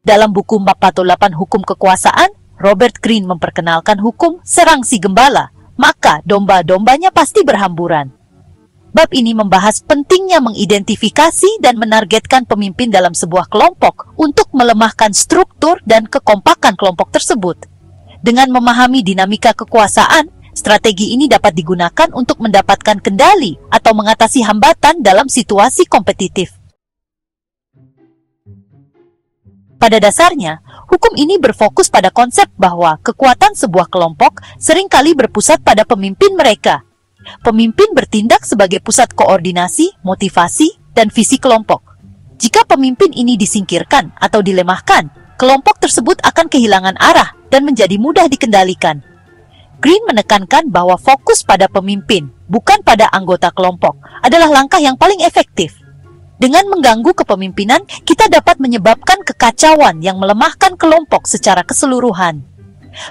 Dalam buku 48 Hukum Kekuasaan, Robert Greene memperkenalkan hukum serang si gembala, maka domba-dombanya pasti berhamburan. Bab ini membahas pentingnya mengidentifikasi dan menargetkan pemimpin dalam sebuah kelompok untuk melemahkan struktur dan kekompakan kelompok tersebut. Dengan memahami dinamika kekuasaan, strategi ini dapat digunakan untuk mendapatkan kendali atau mengatasi hambatan dalam situasi kompetitif. Pada dasarnya, hukum ini berfokus pada konsep bahwa kekuatan sebuah kelompok seringkali berpusat pada pemimpin mereka. Pemimpin bertindak sebagai pusat koordinasi, motivasi, dan visi kelompok. Jika pemimpin ini disingkirkan atau dilemahkan, kelompok tersebut akan kehilangan arah dan menjadi mudah dikendalikan. Greene menekankan bahwa fokus pada pemimpin, bukan pada anggota kelompok, adalah langkah yang paling efektif. Dengan mengganggu kepemimpinan, kita dapat menyebabkan kekacauan yang melemahkan kelompok secara keseluruhan.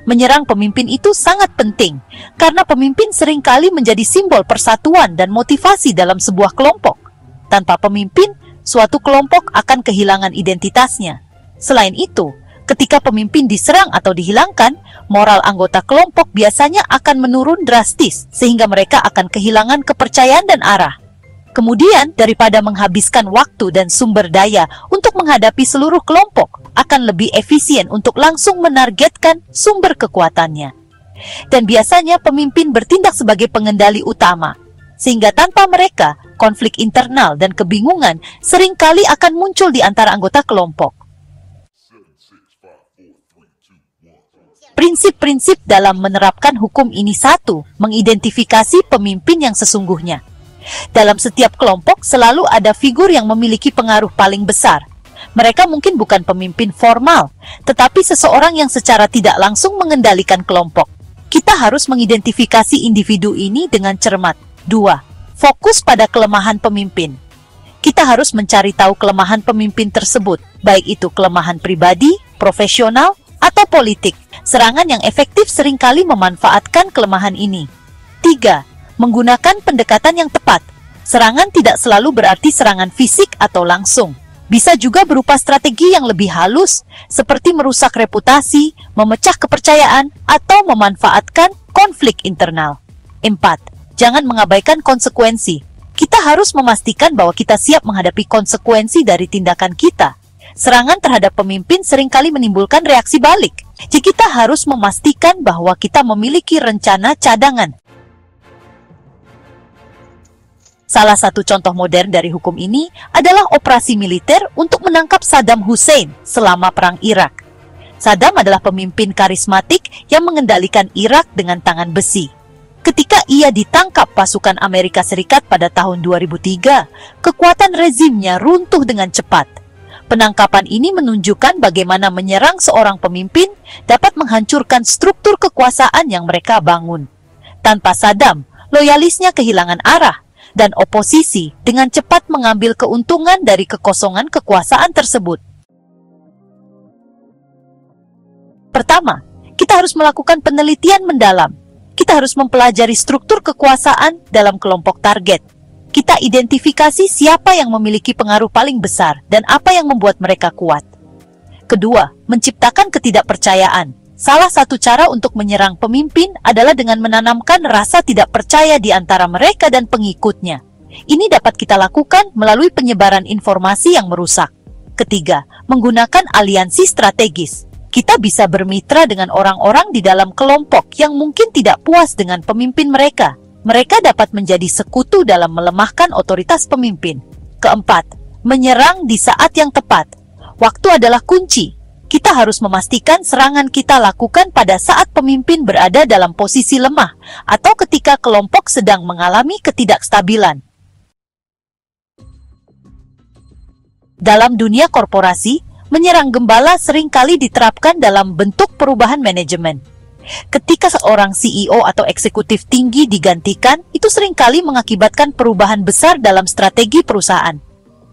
Menyerang pemimpin itu sangat penting, karena pemimpin seringkali menjadi simbol persatuan dan motivasi dalam sebuah kelompok. Tanpa pemimpin, suatu kelompok akan kehilangan identitasnya. Selain itu, ketika pemimpin diserang atau dihilangkan, moral anggota kelompok biasanya akan menurun drastis, sehingga mereka akan kehilangan kepercayaan dan arah. Kemudian, daripada menghabiskan waktu dan sumber daya untuk menghadapi seluruh kelompok, akan lebih efisien untuk langsung menargetkan sumber kekuatannya. Dan biasanya pemimpin bertindak sebagai pengendali utama, sehingga tanpa mereka, konflik internal dan kebingungan seringkali akan muncul di antara anggota kelompok. Prinsip-prinsip dalam menerapkan hukum ini: 1. Mengidentifikasi pemimpin yang sesungguhnya. Dalam setiap kelompok selalu ada figur yang memiliki pengaruh paling besar. Mereka mungkin bukan pemimpin formal, tetapi seseorang yang secara tidak langsung mengendalikan kelompok. Kita harus mengidentifikasi individu ini dengan cermat. 2. Fokus pada kelemahan pemimpin. Kita harus mencari tahu kelemahan pemimpin tersebut, baik itu kelemahan pribadi, profesional, atau politik. Serangan yang efektif seringkali memanfaatkan kelemahan ini. 3. Menggunakan pendekatan yang tepat. Serangan tidak selalu berarti serangan fisik atau langsung. Bisa juga berupa strategi yang lebih halus, seperti merusak reputasi, memecah kepercayaan, atau memanfaatkan konflik internal. 4. Jangan mengabaikan konsekuensi. Kita harus memastikan bahwa kita siap menghadapi konsekuensi dari tindakan kita. Serangan terhadap pemimpin seringkali menimbulkan reaksi balik. Jadi kita harus memastikan bahwa kita memiliki rencana cadangan. Salah satu contoh modern dari hukum ini adalah operasi militer untuk menangkap Saddam Hussein selama Perang Irak. Saddam adalah pemimpin karismatik yang mengendalikan Irak dengan tangan besi. Ketika ia ditangkap pasukan Amerika Serikat pada tahun 2003, kekuatan rezimnya runtuh dengan cepat. Penangkapan ini menunjukkan bagaimana menyerang seorang pemimpin dapat menghancurkan struktur kekuasaan yang mereka bangun. Tanpa Saddam, loyalisnya kehilangan arah, dan oposisi dengan cepat mengambil keuntungan dari kekosongan kekuasaan tersebut. Pertama, kita harus melakukan penelitian mendalam. Kita harus mempelajari struktur kekuasaan dalam kelompok target. Kita identifikasi siapa yang memiliki pengaruh paling besar dan apa yang membuat mereka kuat. Kedua, menciptakan ketidakpercayaan. Salah satu cara untuk menyerang pemimpin adalah dengan menanamkan rasa tidak percaya di antara mereka dan pengikutnya. Ini dapat kita lakukan melalui penyebaran informasi yang merusak. Ketiga, menggunakan aliansi strategis. Kita bisa bermitra dengan orang-orang di dalam kelompok yang mungkin tidak puas dengan pemimpin mereka. Mereka dapat menjadi sekutu dalam melemahkan otoritas pemimpin. Keempat, menyerang di saat yang tepat. Waktu adalah kunci. Kita harus memastikan serangan kita lakukan pada saat pemimpin berada dalam posisi lemah atau ketika kelompok sedang mengalami ketidakstabilan. Dalam dunia korporasi, menyerang gembala seringkali diterapkan dalam bentuk perubahan manajemen. Ketika seorang CEO atau eksekutif tinggi digantikan, itu seringkali mengakibatkan perubahan besar dalam strategi perusahaan.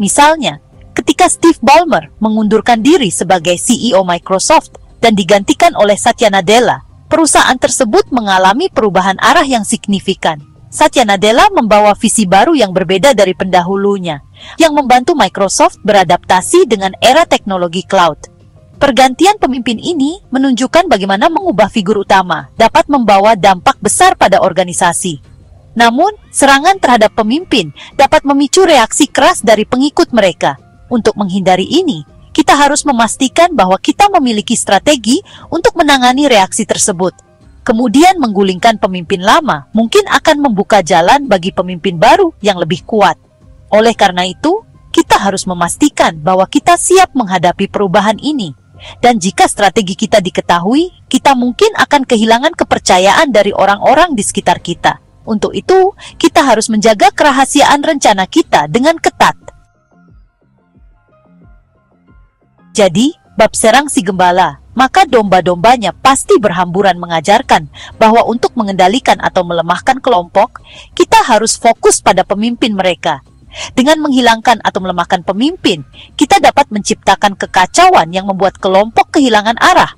Misalnya, ketika Steve Ballmer mengundurkan diri sebagai CEO Microsoft dan digantikan oleh Satya Nadella, perusahaan tersebut mengalami perubahan arah yang signifikan. Satya Nadella membawa visi baru yang berbeda dari pendahulunya, yang membantu Microsoft beradaptasi dengan era teknologi cloud. Pergantian pemimpin ini menunjukkan bagaimana mengubah figur utama dapat membawa dampak besar pada organisasi. Namun, serangan terhadap pemimpin dapat memicu reaksi keras dari pengikut mereka. Untuk menghindari ini, kita harus memastikan bahwa kita memiliki strategi untuk menangani reaksi tersebut. Kemudian menggulingkan pemimpin lama mungkin akan membuka jalan bagi pemimpin baru yang lebih kuat. Oleh karena itu, kita harus memastikan bahwa kita siap menghadapi perubahan ini. Dan jika strategi kita diketahui, kita mungkin akan kehilangan kepercayaan dari orang-orang di sekitar kita. Untuk itu, kita harus menjaga kerahasiaan rencana kita dengan ketat. Jadi, bab serang si gembala, maka domba-dombanya pasti berhamburan mengajarkan bahwa untuk mengendalikan atau melemahkan kelompok, kita harus fokus pada pemimpin mereka. Dengan menghilangkan atau melemahkan pemimpin, kita dapat menciptakan kekacauan yang membuat kelompok kehilangan arah.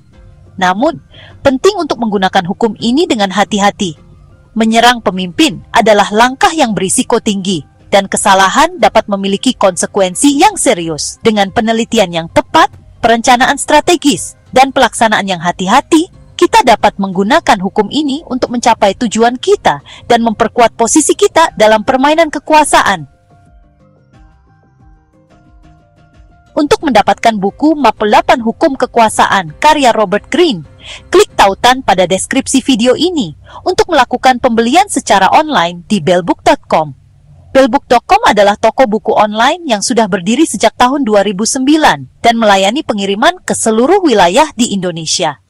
Namun, penting untuk menggunakan hukum ini dengan hati-hati. Menyerang pemimpin adalah langkah yang berisiko tinggi, dan kesalahan dapat memiliki konsekuensi yang serius. Dengan penelitian yang tepat, perencanaan strategis, dan pelaksanaan yang hati-hati, kita dapat menggunakan hukum ini untuk mencapai tujuan kita dan memperkuat posisi kita dalam permainan kekuasaan. Untuk mendapatkan buku Map 8 Hukum Kekuasaan karya Robert Greene, klik tautan pada deskripsi video ini untuk melakukan pembelian secara online di bellbook.com. Bellbook.com adalah toko buku online yang sudah berdiri sejak tahun 2009 dan melayani pengiriman ke seluruh wilayah di Indonesia.